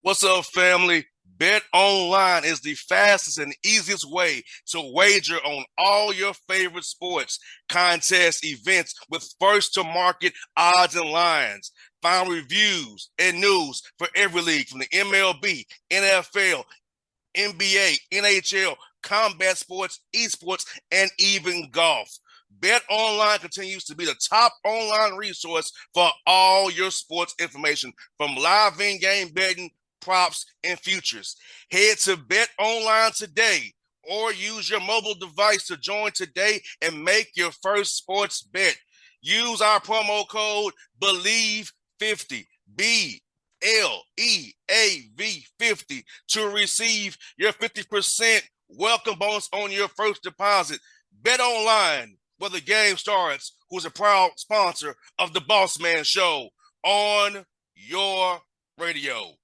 What's up, family? Bet online is the fastest and easiest way to wager on all your favorite sports, contests, events with first to market odds and lines. Find reviews and news for every league from the MLB, NFL, NBA, NHL, combat sports, esports, and even golf. Bet Online continues to be the top online resource for all your sports information, from live in-game betting, props, and futures. Head to Bet Online today or use your mobile device to join today and make your first sports bet. Use our promo code BELIEVE50, BLEAV50, to receive your 50% welcome bonus on your first deposit. Bet Online, where the game starts, who's a proud sponsor of the Bossman Show on your radio.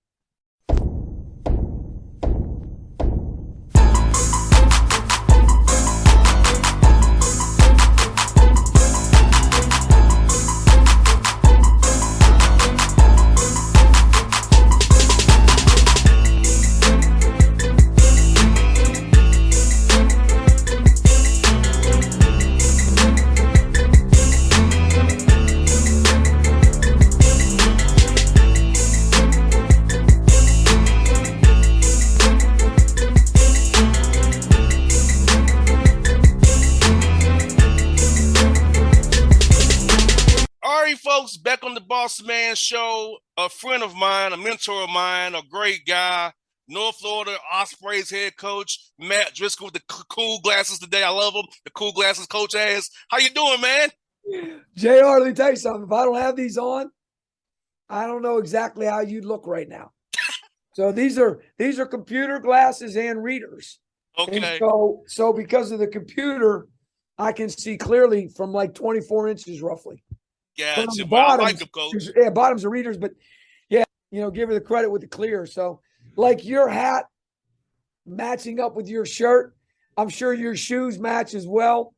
Folks, back on the Bossman Show. A friend of mine, a mentor of mine, a great guy, North Florida Ospreys head coach, Matt Driscoll, with the cool glasses today. I love him. The cool glasses coach has. How you doing, man? JR, let me tell you something. If I don't have these on, I don't know exactly how you'd look right now. So these are computer glasses and readers. Okay. And so because of the computer, I can see clearly from like 24 inches roughly. Gotcha. Bottoms, I like them, coach. Yeah, bottoms are readers, but yeah, give her the credit with the clear. So like your hat matching up with your shirt, I'm sure your shoes match as well.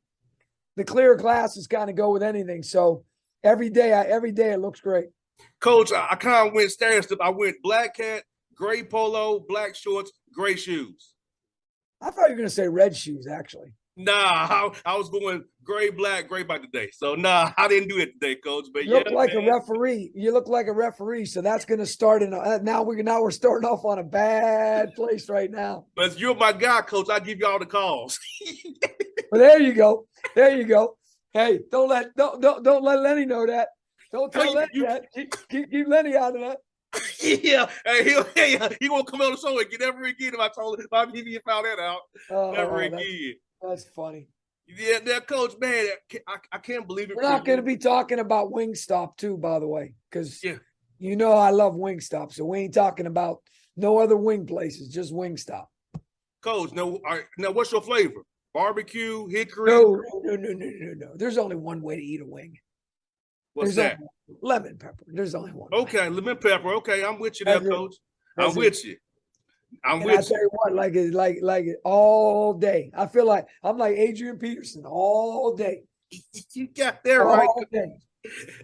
The clear glasses kind of go with anything. So every day it looks great. Coach, I kind of went stair step. I went black hat, gray polo, black shorts, gray shoes. I thought you were going to say red shoes, actually. Nah, I was going gray, black today. So nah, I didn't do it today, coach. But you look like a referee. You look like a referee. So that's going to start now we're starting off on a bad place right now. But you're my guy, coach. I give you all the calls. Well, there you go. Hey, don't let Lenny know that. Don't tell Lenny that. Keep Lenny out of that. Yeah, hey, he won't come on the show again ever again. If he found that out, never again. That's funny. Yeah, that coach, man, I can't believe it. We're not going to be talking about Wingstop too, by the way, because I love Wingstop. So we ain't talking about no other wing places, just Wingstop. Coach, now what's your flavor? Barbecue, hickory? No. There's only one way to eat a wing. What's that? Lemon pepper. There's only one. Okay, lemon pepper. Okay, I'm with you there, coach. I'm with you. I tell you what, like it all day. I feel like I'm like Adrian Peterson all day. You got that right. All day.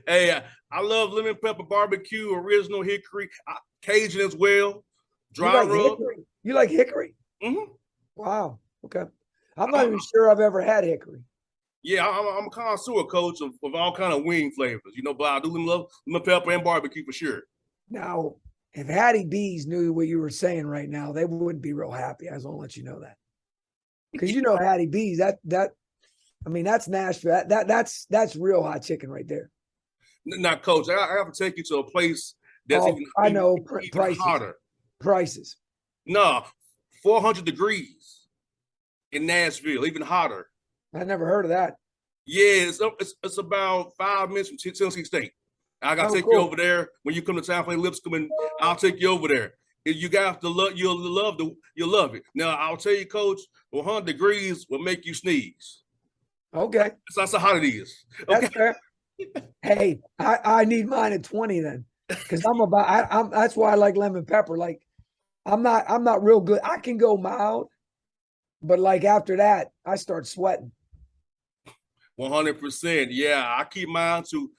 Hey, I love lemon pepper barbecue, original hickory, Cajun as well. Dry rub. You like hickory? Mm-hmm. Wow. Okay. I'm not even sure I've ever had hickory. Yeah, I'm a connoisseur, coach, of all kind of wing flavors. But I do love lemon pepper and barbecue for sure. Now, if Hattie B's knew what you were saying right now, they wouldn't be real happy. I just want to let you know that. Because Hattie B's, that's Nashville. That's real hot chicken right there. Now, coach, I have to take you to a place that's even hotter. Prices. No, 400 degrees in Nashville, even hotter. I never heard of that. Yeah, it's about 5 minutes from Tennessee State. I gotta take you over there when you come to town. Play Lipscomb, I'll take you over there. You got to love. You'll love it. Now I'll tell you, coach, 100 degrees will make you sneeze. Okay, that's how hot it is. Okay. That's fair. Hey, I need mine at 20 then, because I'm that's why I like lemon pepper. Like I'm not real good. I can go mild, but like after that, I start sweating. 100%. Yeah, I keep mine to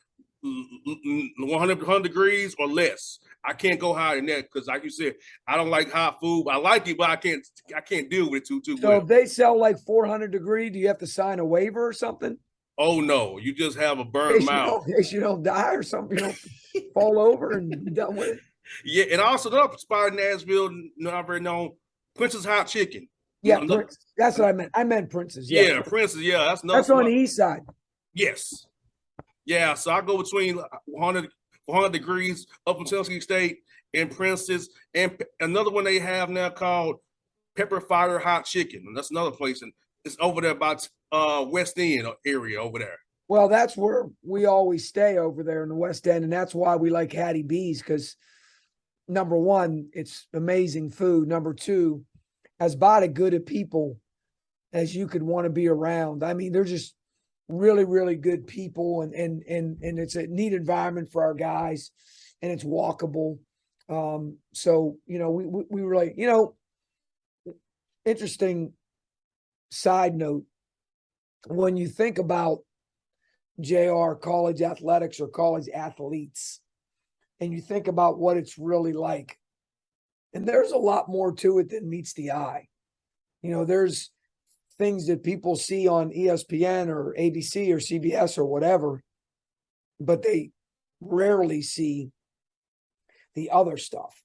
100 degrees or less. I can't go higher than that because, like you said, I don't like hot food. I like it, but I can't deal with it too So well. if they sell like 400 degree, do you have to sign a waiver or something? Oh no, you just have a In burnt case you mouth. don't, in case you don't die or something, you don't fall over and be done with it. Yeah, and also another spot in Nashville, not very known, Prince's Hot Chicken. Yeah, Prince. That's what I meant. I meant Prince's. Yeah, Yeah, Prince's. Yeah, that's another that's on spot. the east side. Yes. Yeah, so I go between 100 degrees up in Tennessee State and Prince's, and another one they have now called Pepper Fire Hot Chicken. And that's another place, and it's over there about West End area over there. Well, that's where we always stay over there in the West End, and that's why we like Hattie B's because number one, it's amazing food. Number two, as about as good of people as you could want to be around. I mean, they're just really, really good people, and it's a neat environment for our guys, and it's walkable. So we really, interesting side note when you think about JR college athletics or college athletes, and you think about what it's really like, and there's a lot more to it than meets the eye. There's things that people see on ESPN or ABC or CBS or whatever, but they rarely see the other stuff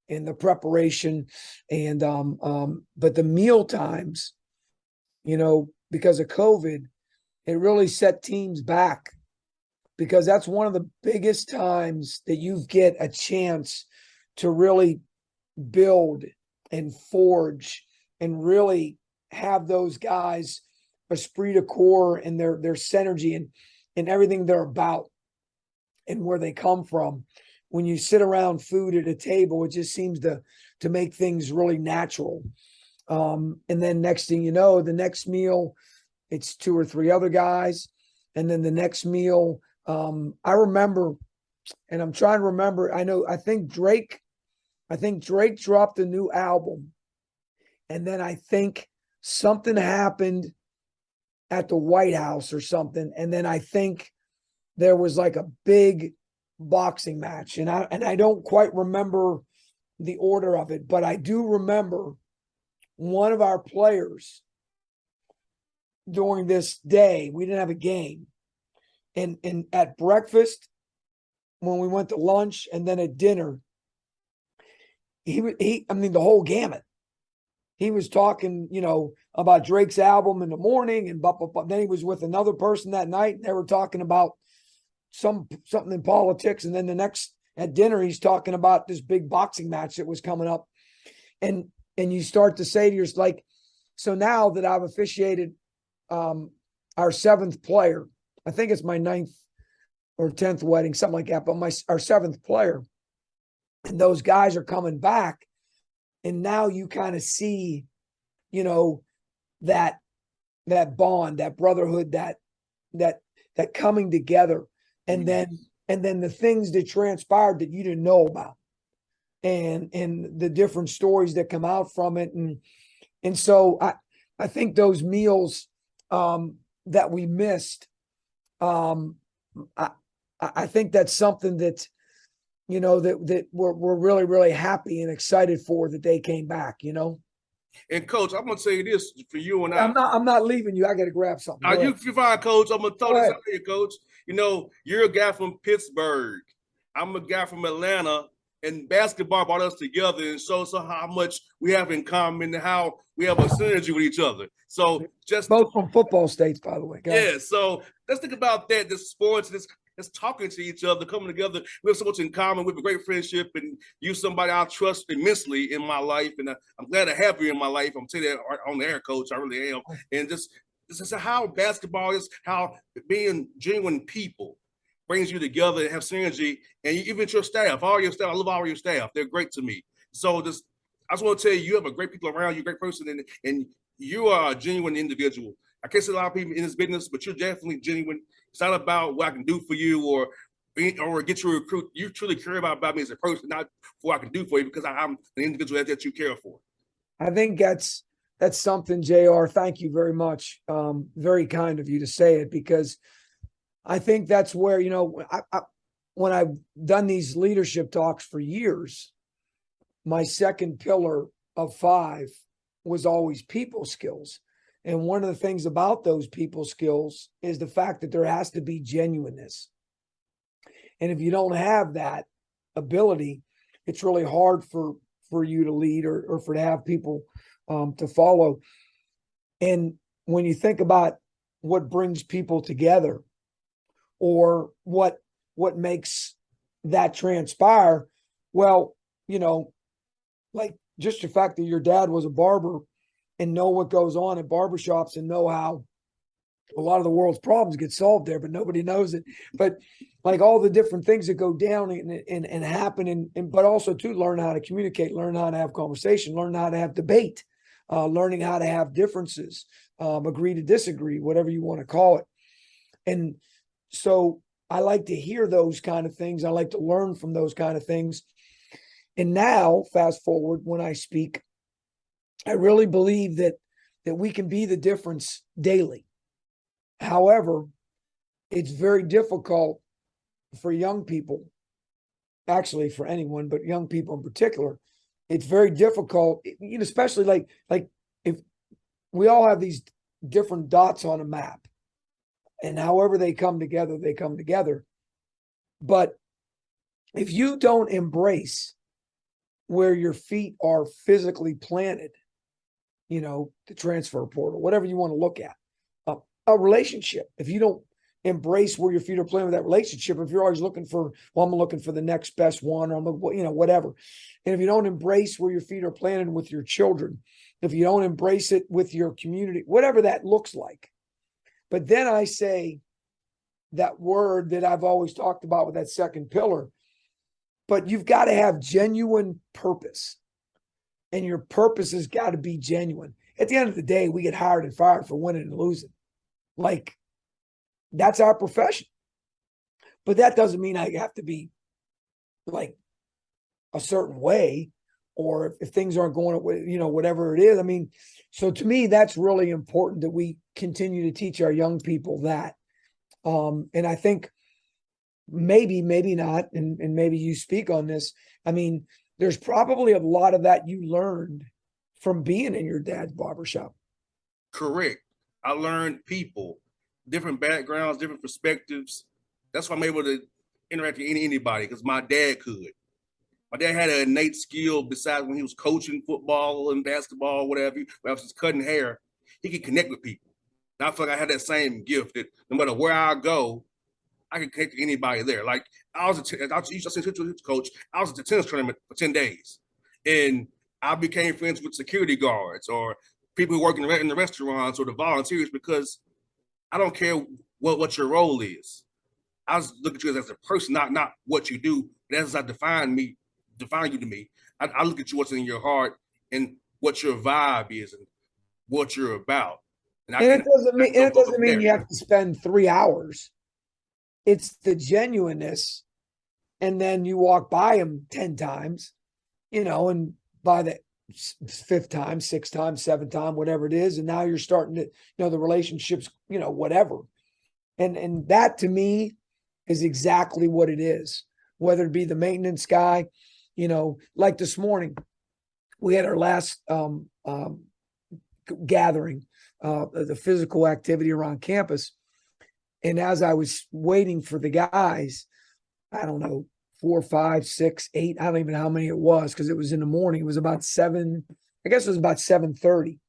and the preparation and but the meal times, because of COVID, it really set teams back because that's one of the biggest times that you get a chance to really build and forge and really have those guys esprit de corps and their synergy and everything they're about and where they come from. When you sit around food at a table, it just seems to make things really natural. And then next thing you know, the next meal, it's two or three other guys. And then the next meal, I remember, and I'm trying to remember, I think Drake dropped a new album. And then I think something happened at the White House or something. And then I think there was like a big boxing match. And I don't quite remember the order of it, but I do remember one of our players during this day, we didn't have a game. And at breakfast, when we went to lunch, and then at dinner, the whole gamut. He was talking, about Drake's album in the morning, and then he was with another person that night, and they were talking about something in politics, and then the next at dinner, he's talking about this big boxing match that was coming up, and you start to say to yourself, like, so now that I've officiated our seventh player, I think it's my 9th or 10th wedding, something like that, but our 7th player, and those guys are coming back. And now you kind of see, that bond, that brotherhood, that coming together, and then the things that transpired that you didn't know about, and the different stories that come out from it, and so I think those meals that we missed, I think that's something that that we're really, really happy and excited for that they came back, And coach, I'm gonna say this for you and I. I'm not leaving you. I got to grab something. You're fine, coach. I'm gonna throw this out here, coach. You're a guy from Pittsburgh. I'm a guy from Atlanta, and basketball brought us together and shows how much we have in common and how we have a synergy with each other. So just both from football states, by the way. Yeah. So let's think about that. This sports, this talking to each other, coming together. We have so much in common. We have a great friendship, and you're somebody I trust immensely in my life, and I'm glad to have you in my life. I'm telling you that on the air, coach. I really am. And this is how basketball is, how being genuine people brings you together and have synergy, and even your staff, all your staff. I love all your staff. They're great to me. So I just want to tell you have a great people around you, a great person, and you are a genuine individual. I can't say a lot of people in this business, but you're definitely genuine. It's not about what I can do for you or get you a recruit. You truly care about me as a person, not what I can do for you, because I'm an individual that you care for. I think that's something, JR. Thank you very much. Very kind of you to say it, because I think that's where, when I've done these leadership talks for years, my second pillar of 5 was always people skills. And one of the things about those people skills is the fact that there has to be genuineness. And if you don't have that ability, it's really hard for you to lead or for to have people to follow. And when you think about what brings people together or what makes that transpire, well, like just the fact that your dad was a barber and know what goes on at barbershops and know how a lot of the world's problems get solved there, but nobody knows it. But like all the different things that go down and happen, but also to learn how to communicate, learn how to have conversation, learn how to have debate, learning how to have differences, agree to disagree, whatever you want to call it. And so I like to hear those kind of things. I like to learn from those kind of things. And now, fast forward, when I speak, I really believe that we can be the difference daily. However, it's very difficult for young people, actually for anyone, but young people in particular. It's very difficult, especially like if we all have these different dots on a map, and however they come together, they come together. But if you don't embrace where your feet are physically planted, the transfer portal, whatever you want to look at, a relationship, if you don't embrace where your feet are planted with that relationship, if you're always looking for, well, I'm looking for the next best one, or whatever. And if you don't embrace where your feet are planted with your children, if you don't embrace it with your community, whatever that looks like. But then I say that word that I've always talked about with that second pillar, but you've got to have genuine purpose, and your purpose has got to be genuine. At the end of the day, we get hired and fired for winning and losing. Like, that's our profession. But that doesn't mean I have to be like a certain way, or if things aren't going, whatever it is. I mean, so to me, that's really important that we continue to teach our young people that. And I think maybe not, and maybe you speak on this. I mean, there's probably a lot of that you learned from being in your dad's barbershop. Correct. I learned people, different backgrounds, different perspectives. That's why I'm able to interact with anybody, because my dad could. My dad had an innate skill besides when he was coaching football and basketball, whatever, when I was just cutting hair, he could connect with people. And I feel like I had that same gift that no matter where I go, I can connect to anybody there. Like I was a coach. I was at the tennis tournament for 10 days. And I became friends with security guards or people who work in the restaurants or the volunteers, because I don't care what your role is. I was looking at you as a person, not what you do. But as I define you to me, I look at you what's in your heart and what your vibe is and what you're about. And it doesn't mean you have to spend 3 hours. It's the genuineness. And then you walk by them 10 times, and by the 5th time, 6th time, 7th time, whatever it is. And now you're starting to, the relationships, whatever. And that to me is exactly what it is, whether it be the maintenance guy, like this morning, we had our last gathering, the physical activity around campus. And as I was waiting for the guys, I don't know, 4, 5, 6, 8, I don't even know how many it was, because it was in the morning. It was about 7, I guess it was about 7:30.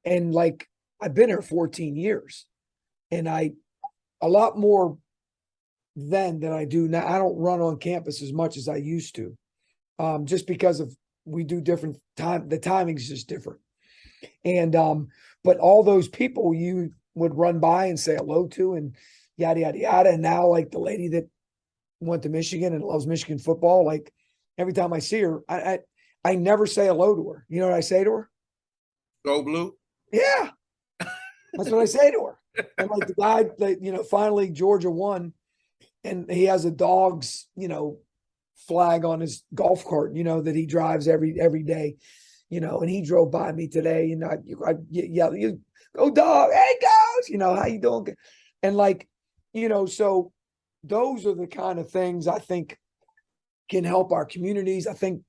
And like, I've been here 14 years, and a lot more then than I do now. I don't run on campus as much as I used to, just because we do different time. The timing is just different. And, but all those people you would run by and say hello to and yada, yada, yada. And now, like the lady that went to Michigan and loves Michigan football, like every time I see her, I never say hello to her. You know what I say to her? Go Blue. Yeah. That's what I say to her. And like the guy, finally Georgia won, and he has a dog's, flag on his golf cart, that he drives every day, and he drove by me today, and I yell, you go dog, hey goes, how you doing? And like, so those are the kind of things I think can help our communities. I think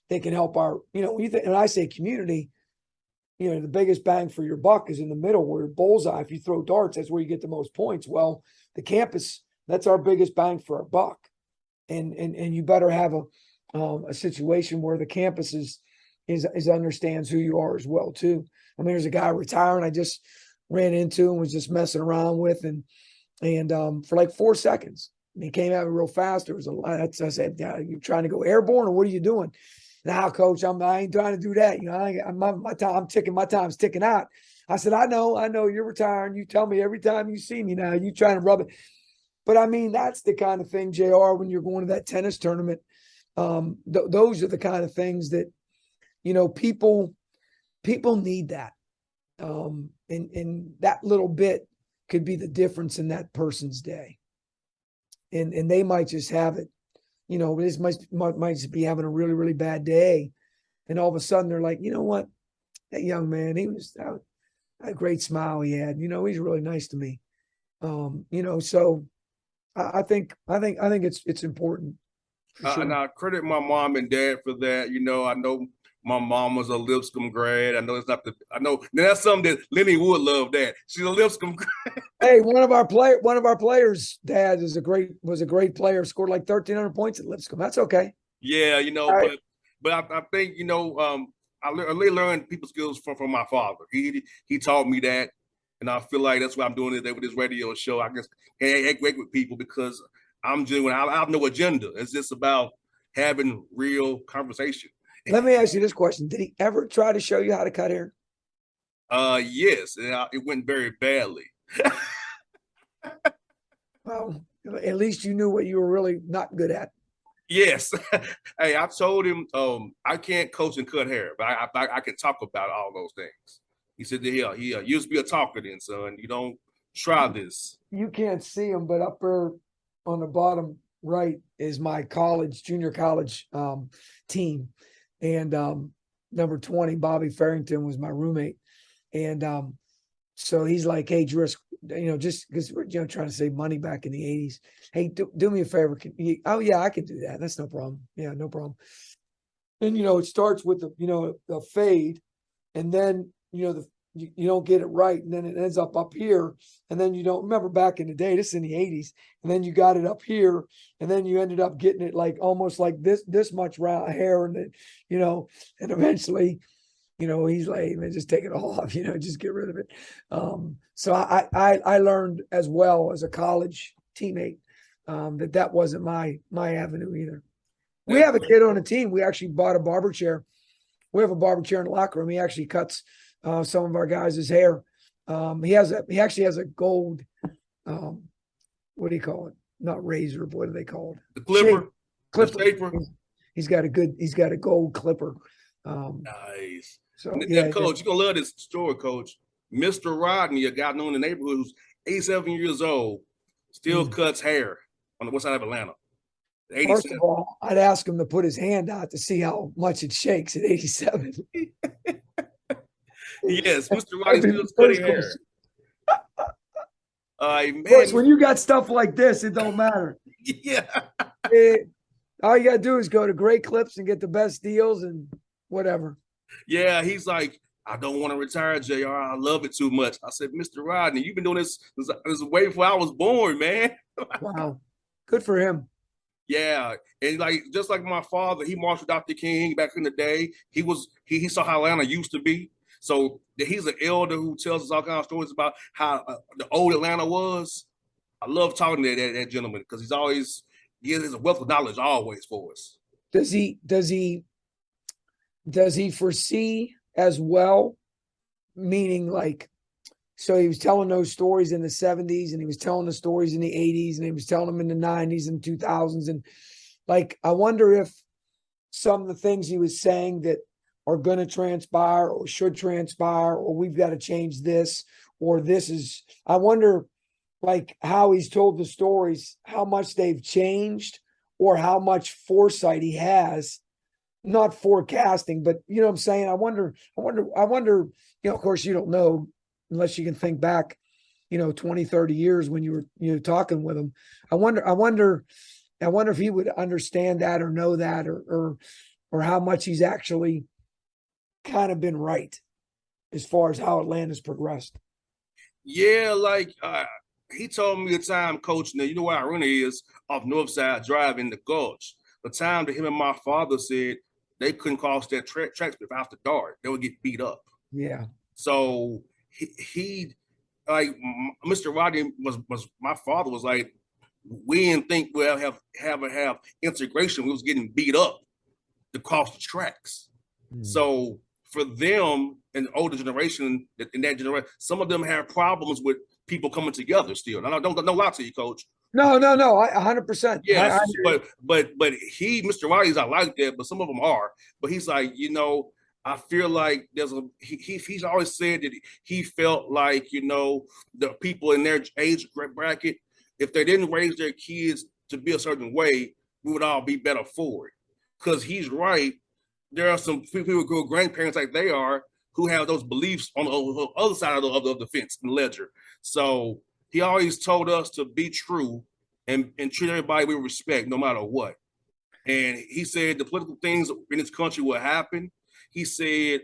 they can help our, when I say community, the biggest bang for your buck is in the middle where bullseye. If you throw darts, that's where you get the most points. Well, the campus, that's our biggest bang for our buck. And you better have a situation where the campus is understands who you are as well too. I mean, there's a guy retiring I just ran into and was just messing around with, and for like 4 seconds, he came at me real fast. There was I said, "Yeah, you trying to go airborne, or what are you doing?" Now, coach, I ain't trying to do that. My time's ticking out. I said, I know you're retiring. You tell me every time you see me now, you trying to rub it. But I mean, that's the kind of thing, JR, when you're going to that tennis tournament, those are the kind of things that, people need that. And that little bit could be the difference in that person's day. And they might just have it. This might just be having a really, really bad day. And all of a sudden they're like, you know what? That young man, he was a great smile he had. He's really nice to me. So I think it's important. Sure. And I credit my mom and dad for that. I know my mom was a Lipscomb grad. I know that's something that Lenny would love. That she's a Lipscomb grad. Hey, one of our players' dad was a great player. Scored like 1,300 points at Lipscomb. That's okay. Yeah, Right. but I think I really learned people skills from my father. He taught me that, and I feel like that's why I'm doing it with this radio show. I guess hang with people because I'm genuine. I have no agenda. It's just about having real conversation. Let me ask you this question: did he ever try to show you how to cut hair? Yes, it went very badly. Well, at least you knew what you were really not good at. Yes. Hey, I told him I can't coach and cut hair, but I can talk about all those things. He said, "Yeah, he used to be a talker, then, son. You don't try this." You can't see him, but up there on the bottom right is my junior college team, and number 20, Bobby Farrington, was my roommate, and so he's like, "Hey, Driscoll, just because we're trying to save money back in the 80s. Hey, do me a favor. Oh yeah, I can do that. That's no problem. Yeah, no problem." And it starts with the fade, and then you don't get it right, and then it ends up here, and then you don't remember back in the day. This is in the 80s, and then you got it up here, and then you ended up getting it like almost like this much round hair, and then and eventually. He's like, man, just take it off, just get rid of it. So I learned as well as a college teammate that wasn't my avenue either. We have a kid on the team. We actually bought a barber chair. We have a barber chair in the locker room. He actually cuts some of our guys' hair. He actually has a gold, what do you call it? Not razor, but what do they call it? The clipper. Clipper. He's got a gold clipper. Nice. So yeah, Coach, you're gonna love this story, Coach. Mr. Rodney, a guy known in the neighborhood who's 87 years old, still cuts hair on the west side of Atlanta. First of all, I'd ask him to put his hand out to see how much it shakes at 87. Yes, Mr. Rodney still cutting hair. Man. Course, when you got stuff like this, it don't matter. Yeah. All you gotta do is go to Great Clips and get the best deals and whatever. Yeah, he's like, I don't want to retire, JR. I love it too much. I said, Mr. Rodney, you've been doing this way before I was born, man. Wow. Good for him. Yeah. And just like my father, he marched with Dr. King back in the day. He saw how Atlanta used to be. So he's an elder who tells us all kinds of stories about how the old Atlanta was. I love talking to that gentleman because he has a wealth of knowledge always for us. Does he foresee as well? Meaning so he was telling those stories in the 70s and he was telling the stories in the 80s and he was telling them in the 90s and 2000s. And I wonder if some of the things he was saying that are going to transpire or should transpire, or we've got to change this, or I wonder how he's told the stories, how much they've changed or how much foresight he has. Not forecasting, but you know what I'm saying? I wonder, of course you don't know unless you can think back 20, 30 years when you were, talking with him. I wonder if he would understand that or know that or how much he's actually kind of been right as far as how Atlanta's progressed. Yeah, like he told me the time coaching that, you know where Irina is off Northside Drive in the Gulch. The time that him and my father said they couldn't cross that tracks after dark. They would get beat up. Yeah. So he like Mr. Rodney was my father was like, we didn't think we'll have integration. We was getting beat up to cross the tracks. So for them and the older generation, in that generation, some of them have problems with people coming together still. And I don't lie to you, Coach. No, 100%. Yes, but Mr. Wiley's not like that, but some of them are. But he's like, I feel like he's always said that he felt like, the people in their age bracket, if they didn't raise their kids to be a certain way, we would all be better for it. Because he's right. There are some people who are grandparents like they are who have those beliefs on the other side of the fence and ledger. So he always told us to be true and treat everybody with respect no matter what. And he said the political things in this country will happen. He said,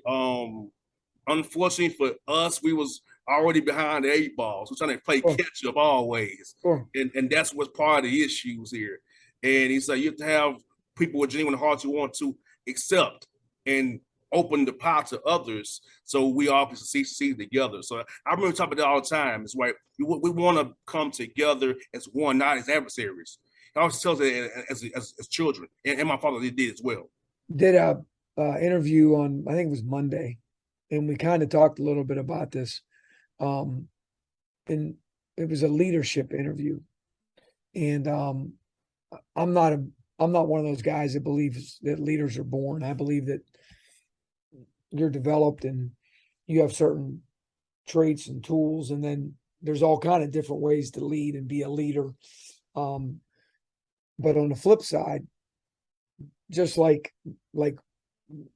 unfortunately for us, we was already behind the 8 balls. We're trying to play catch up always. And that's what's part of the issues here. And he said you have to have people with genuine hearts who want to accept and open the power to others, so we all can see together. So I remember talking about that all the time. It's like we want to come together as one, not as adversaries. He always tells it as children, and my father did as well. Did a interview on, I think it was Monday, and we kind of talked a little bit about this. And it was a leadership interview, and I'm not one of those guys that believes that leaders are born. I believe that you're developed and you have certain traits and tools, and then there's all kind of different ways to lead and be a leader. But on the flip side, just like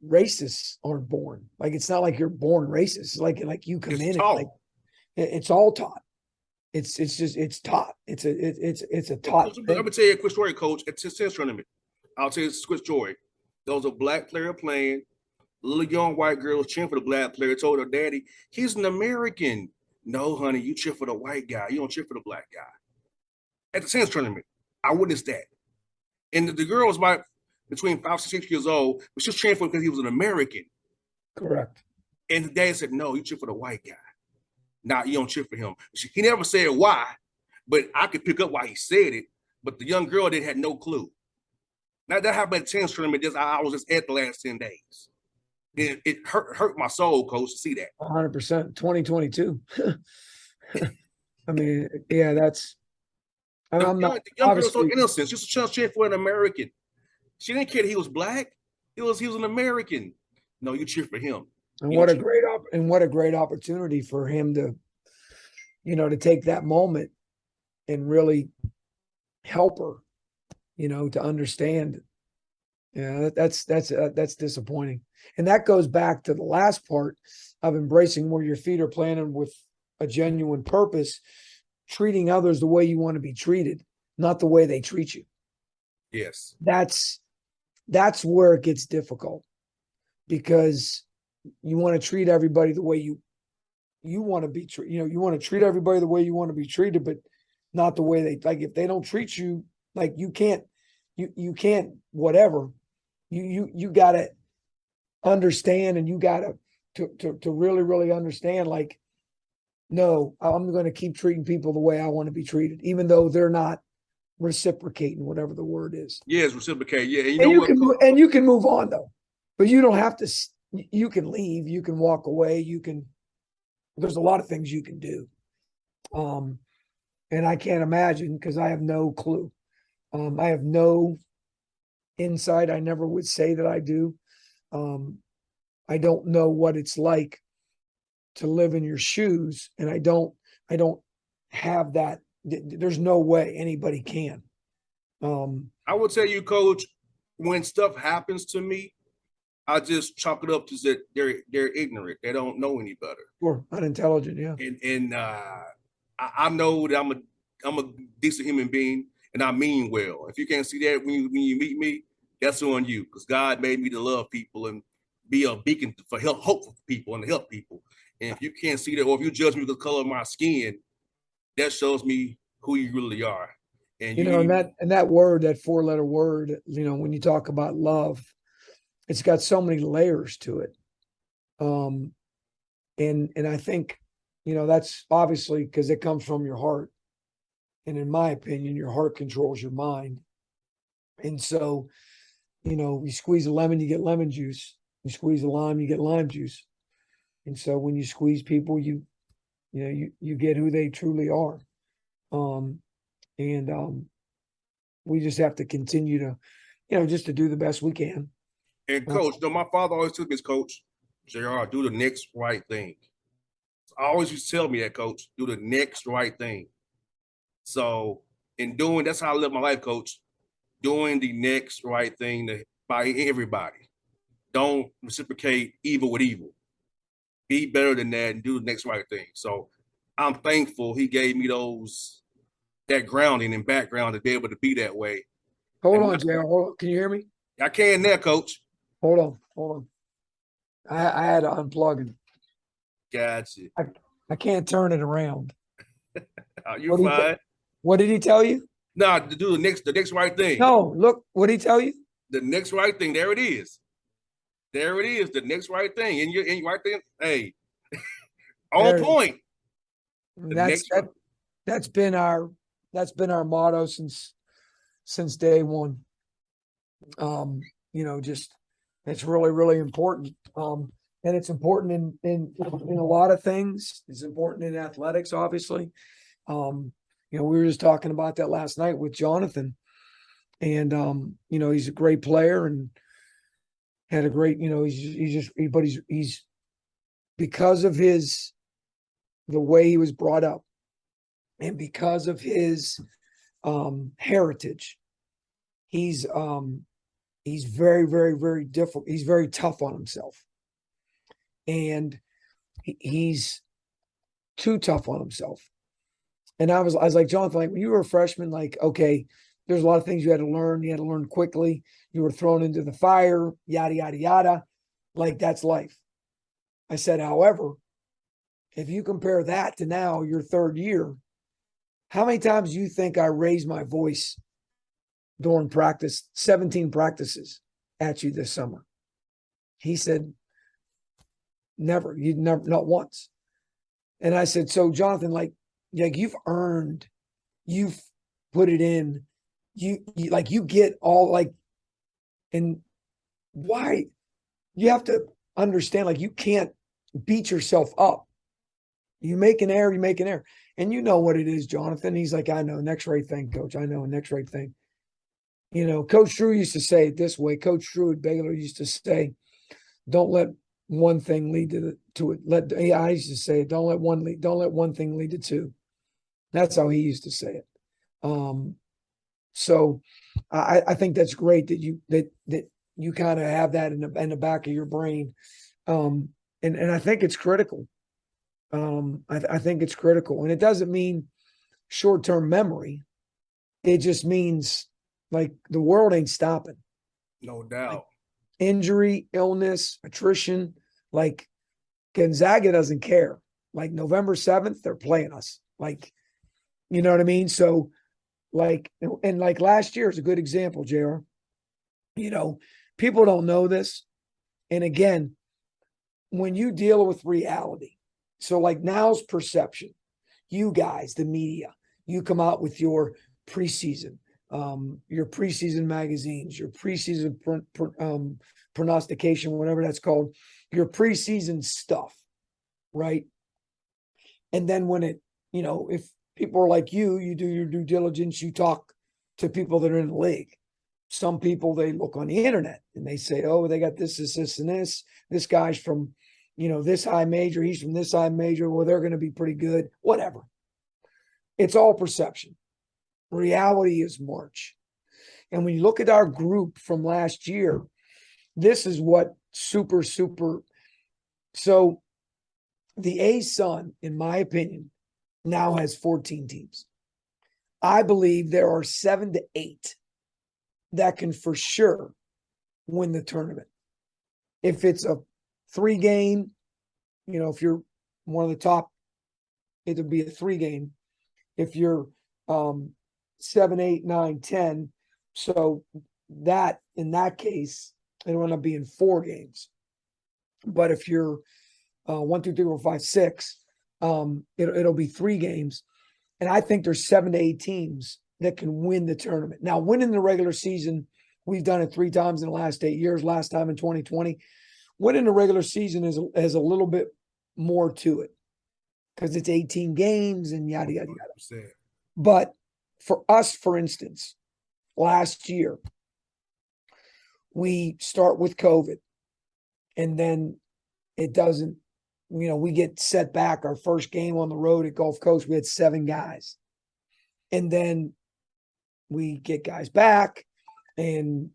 racists aren't born. Like, it's not like you're born racist. It's like you come in and it's all taught. It's taught. It's a taught. I'm gonna tell you a quick story, Coach. At the tennis tournament, I'll tell you a quick story. There was a black player playing. A little young white girl was cheering for the black player. Told her daddy, "He's an American." No, honey, you cheer for the white guy. You don't cheer for the black guy. At the tennis tournament, I witnessed that. And the girl was about between 5 and 6 years old, but she was cheering for him because he was an American. Correct. And the dad said, "No, you cheer for the white guy. Nah, you don't cheer for him." He never said why, but I could pick up why he said it. But the young girl had no clue. Now that happened at the tennis tournament. I was just at the last 10 days. It hurt my soul, Coach, to see that. 100%. 2022. I mean, yeah, that's. I'm not. The young girl was so innocent. She was just cheering for an American. She didn't care that he was black. He was an American. No, you cheer for him. And what a great opportunity for him to, to take that moment and really help her, to understand. Yeah, that's disappointing. And that goes back to the last part of embracing where your feet are planted with a genuine purpose, treating others the way you want to be treated, not the way they treat you. Yes. That's where it gets difficult, because you want to treat everybody the way you want to be treated. You want to treat everybody the way you want to be treated, but not the way if they don't treat you, like you can't whatever. You got to understand, and you got to really, really understand, like, no, I'm going to keep treating people the way I want to be treated, even though they're not reciprocating, whatever the word is. Yes, reciprocate. Yeah. And you can move on though, but you don't have to, you can leave, you can walk away. There's a lot of things you can do. And I can't imagine, because I have no clue. I have no insight. I never would say that I do. I don't know what it's like to live in your shoes, and I don't have that. There's no way anybody can. I will tell you, Coach, when stuff happens to me, I just chalk it up to that they're ignorant. They don't know any better. Or unintelligent, yeah. And I know that I'm a decent human being and I mean well. If you can't see that when you meet me, that's on you, because God made me to love people and be a beacon for hope for people and to help people. And if you can't see that, or if you judge me because of the color of my skin, that shows me who you really are. And You know, and you that word, that 4-letter word, you know, when you talk about love, it's got so many layers to it. And I think, you know, that's obviously because it comes from your heart. And in my opinion, your heart controls your mind. And so, you know, you squeeze a lemon, you get lemon juice. You squeeze a lime, you get lime juice. And so when you squeeze people, you get who they truly are. And we just have to continue to, you know, just to do the best we can. and coach, though my father always took me as coach, JR, do the next right thing. I always used to tell me that, coach, do the next right thing. So in doing, that's how I live my life, coach. Doing the next right thing by everybody. Don't reciprocate evil with evil. Be better than that and do the next right thing. So I'm thankful he gave me that grounding and background to be able to be that way. Hold And on, JR. Hold on. Can you hear me? I can there, coach. Hold on. Hold on. I had to unplug it. Gotcha. I can't turn it around. You're fine. What did he tell you? Nah, to do the next right thing. No, look, what did he tell you? The next right thing. There it is. There it is. The next right thing. And you're right there. Hey, on point. That's been our motto since day one. You know, just it's really, really important. And it's important in a lot of things. It's important in athletics, obviously. You know, we were just talking about that last night with Jonathan. And you know, he's a great player and had a great, you know, he's because of the way he was brought up and because of his heritage, he's very, very, very difficult. He's very tough on himself. And he's too tough on himself. And I was like, Jonathan, like when you were a freshman, like, okay, there's a lot of things you had to learn. You had to learn quickly. You were thrown into the fire, yada, yada, yada. Like that's life. I said, however, if you compare that to now, your third year, how many times do you think I raised my voice during practice, 17 practices at you this summer? He said, never, not once. And I said, so Jonathan, like you've put it in, you get all like, and why you have to understand, like, you can't beat yourself up. You make an error, you make an error. And you know what it is, Jonathan. He's like, I know, next right thing, coach. I know, next right thing. You know, Coach Drew used to say it this way. Coach Drew at Baylor used to say, don't let one thing lead to it. I used to say it, don't let one thing lead to two. That's how he used to say it. So I think that's great that you kind of have that in the back of your brain. And I think it's critical. I think it's critical. And it doesn't mean short-term memory. It just means like the world ain't stopping. No doubt. Like, injury, illness, attrition, like Gonzaga doesn't care. Like November 7th, they're playing us. Like, you know what I mean? So like, and like last year is a good example, JR. You know, people don't know this. And again, when you deal with reality, so like now's perception, you guys, the media, you come out with your preseason magazines, your preseason prognostication, whatever that's called, your preseason stuff, right? And then when it, you know, if people are like you do your due diligence, you talk to people that are in the league. Some people, they look on the internet and they say, oh, they got this, and this. This guy's from, you know, this high major. He's from this high major. Well, they're going to be pretty good. Whatever. It's all perception. Reality is March. And when you look at our group from last year, this is what super. So the A's son, in my opinion, now has 14 teams. I believe there are 7 to 8 that can for sure win the tournament. If it's a 3-game, if you're one of the top, it'll be a 3-game. If you're 7, 8, 9, 10, so that in that case, it'll end up being 4 games. But if you're 1, 2, 3, 4, 5, 6, it'll be 3 games. And I think there's 7 to 8 teams that can win the tournament. Now, winning the regular season, we've done it 3 times in the last 8 years, last time in 2020. Winning the regular season has a little bit more to it because it's 18 games and yada, yada, yada. But for us, for instance, last year, we start with COVID and then it doesn't, we get set back. Our first game on the road at Gulf Coast, we had 7 guys. And then we get guys back and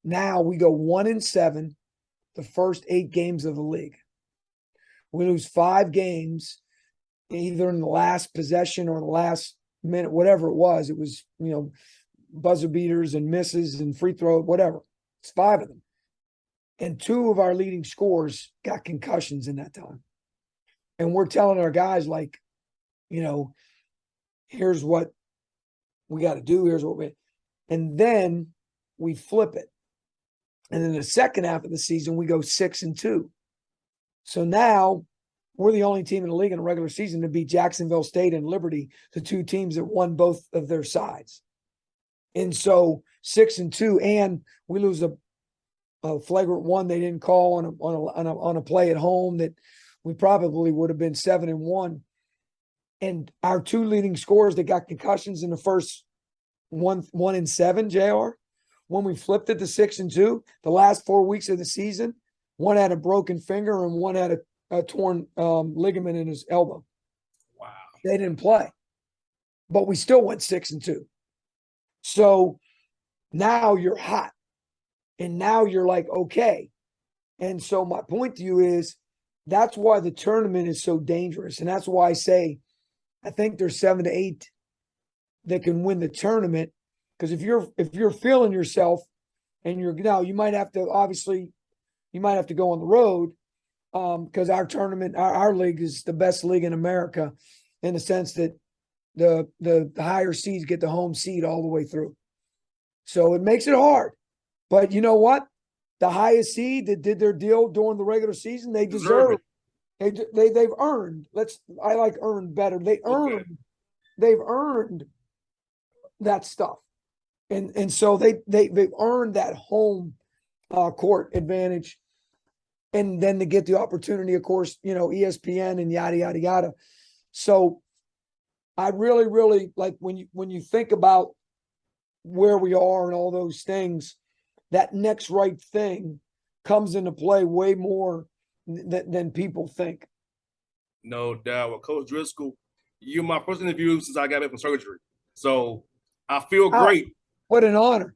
now we go 1-7 the first 8 games of the league. We lose 5 games, either in the last possession or the last minute, whatever it was. It was, buzzer beaters and misses and free throw, whatever. It's 5 of them. And 2 of our leading scorers got concussions in that time. And we're telling our guys, like, here's what we got to do. Here's what and then we flip it. And then the second half of the season, we go 6-2. So now we're the only team in the league in the regular season to beat Jacksonville State and Liberty, the 2 teams that won both of their sides. And so 6-2, and we lose a flagrant one they didn't call on a play at home that we probably would have been 7-1. And our 2 leading scorers that got concussions in the first 1-7, JR, when we flipped it to 6-2, the last 4 weeks of the season, one had a broken finger and one had a torn ligament in his elbow. Wow. They didn't play, but we still went 6-2. So now you're hot and now you're like, okay. And so my point to you is that's why the tournament is so dangerous. And that's why I say, I think there's 7 to 8 that can win the tournament. Because if you're feeling yourself and you might have to, obviously, you might have to go on the road because our tournament, our league is the best league in America in the sense that the higher seeds get the home seed all the way through. So it makes it hard. But you know what? The highest seed that did their deal during the regular season, they deserve it. They've earned. I like earned better. They've earned that stuff. And so they've earned that home court advantage. And then to get the opportunity, of course, ESPN and yada, yada, yada. So I really, really like when you think about where we are and all those things, that next right thing comes into play way more than people think. No doubt. Well, Coach Driscoll, you're my first interview since I got back from surgery. So I feel great. What an honor.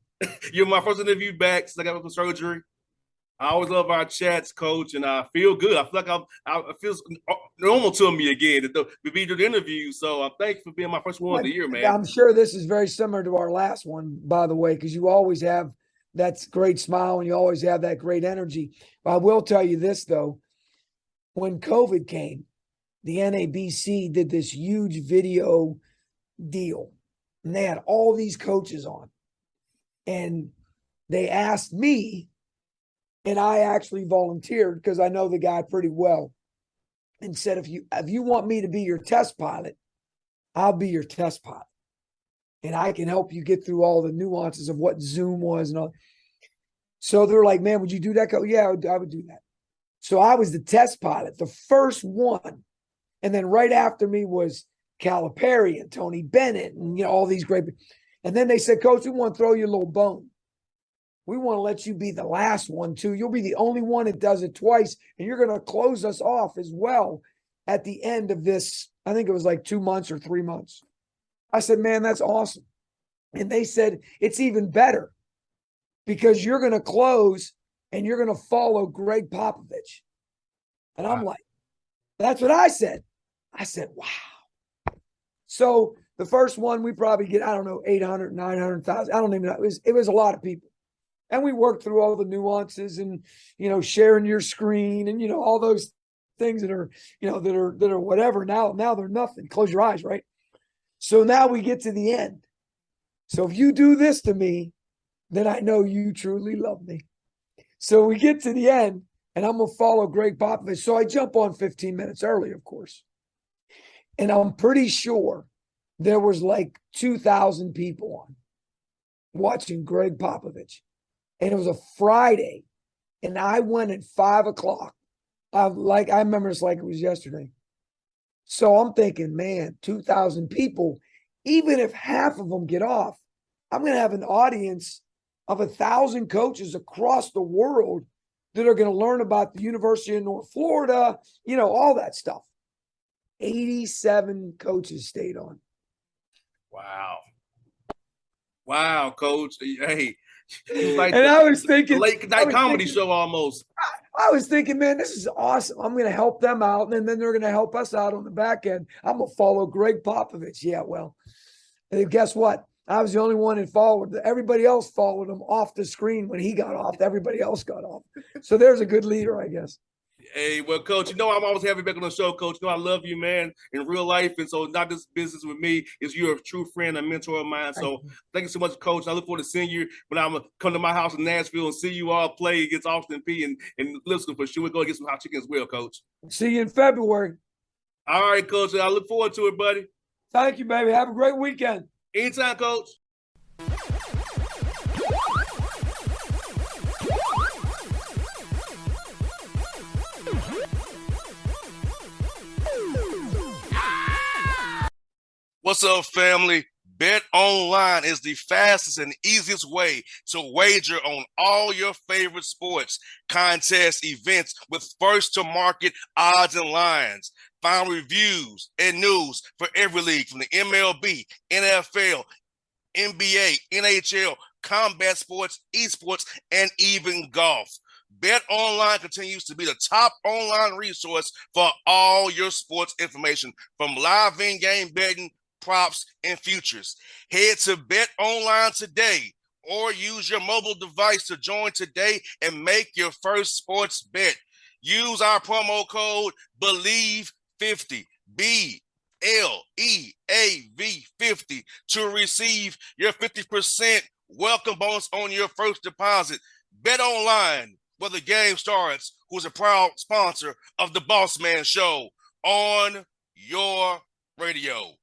You're my first interview back since I got back from surgery. I always love our chats, Coach, and I feel good. I feel like it feels normal to me again to be doing the interview. So I'm thankful for being my first one of the year, man. I'm sure this is very similar to our last one, by the way, because you always have that great smile and you always have that great energy. But I will tell you this, though. When COVID came, the NABC did this huge video deal, and they had all these coaches on. And they asked me, and I actually volunteered because I know the guy pretty well, and said, if you want me to be your test pilot, I'll be your test pilot. And I can help you get through all the nuances of what Zoom was and all. So they're like, man, would you do that? Yeah, I would do that. So I was the test pilot, the first one. And then right after me was Calipari and Tony Bennett and all these great. And then they said, Coach, we want to throw you a little bone. We want to let you be the last one, too. You'll be the only one that does it twice, and you're going to close us off as well at the end of this. I think it was like 2 months or 3 months. I said, man, that's awesome. And they said, it's even better because you're going to close and you're going to follow Greg Popovich. And I'm like, that's what I said. I said, wow. So the first one, we probably get, I don't know, 800, 900,000. I don't even know. It was a lot of people. And we worked through all the nuances and, sharing your screen and, all those things that are, that are whatever. Now they're nothing. Close your eyes, right? So now we get to the end. So if you do this to me, then I know you truly love me. So we get to the end, and I'm going to follow Greg Popovich. So I jump on 15 minutes early, of course. And I'm pretty sure there was like 2,000 people on watching Greg Popovich. And it was a Friday. And I went at 5:00. I remember it's like it was yesterday. So I'm thinking, man, 2,000 people, even if half of them get off, I'm going to have an audience of 1,000 coaches across the world that are going to learn about the University of North Florida, all that stuff. 87 coaches stayed on. Wow, Coach. Hey, like and I was thinking, late night comedy show almost. I was thinking, man, this is awesome. I'm going to help them out, and then they're going to help us out on the back end. I'm going to follow Greg Popovich. Yeah, well, guess what? I was the only one that followed. Everybody else followed him off the screen when he got off. Everybody else got off. So there's a good leader, I guess. Hey, well, Coach, I'm always happy back on the show, Coach. I love you, man, in real life. And so not just business with me, is you're a true friend, a mentor of mine. So thank you so much, Coach. I look forward to seeing you when I'm come to my house in Nashville and see you all play against Austin P and Lipscomb for sure. We'll go get some hot chicken as well, Coach. See you in February. All right, Coach. I look forward to it, buddy. Thank you, baby. Have a great weekend. Anytime, Coach. What's up, family? Bet Online is the fastest and easiest way to wager on all your favorite sports, contests, events with first-to-market odds and lines. Find reviews and news for every league from the MLB, NFL, NBA, NHL, combat sports, esports, and even golf. Bet Online continues to be the top online resource for all your sports information, from live in-game betting, props, and futures. Head to Bet Online today or use your mobile device to join today and make your first sports bet. Use our promo code BELIEVE50, BLEAV50, to receive your 50% welcome bonus on your first deposit. Bet Online, where the game starts, who's a proud sponsor of the Bossman Show on your radio.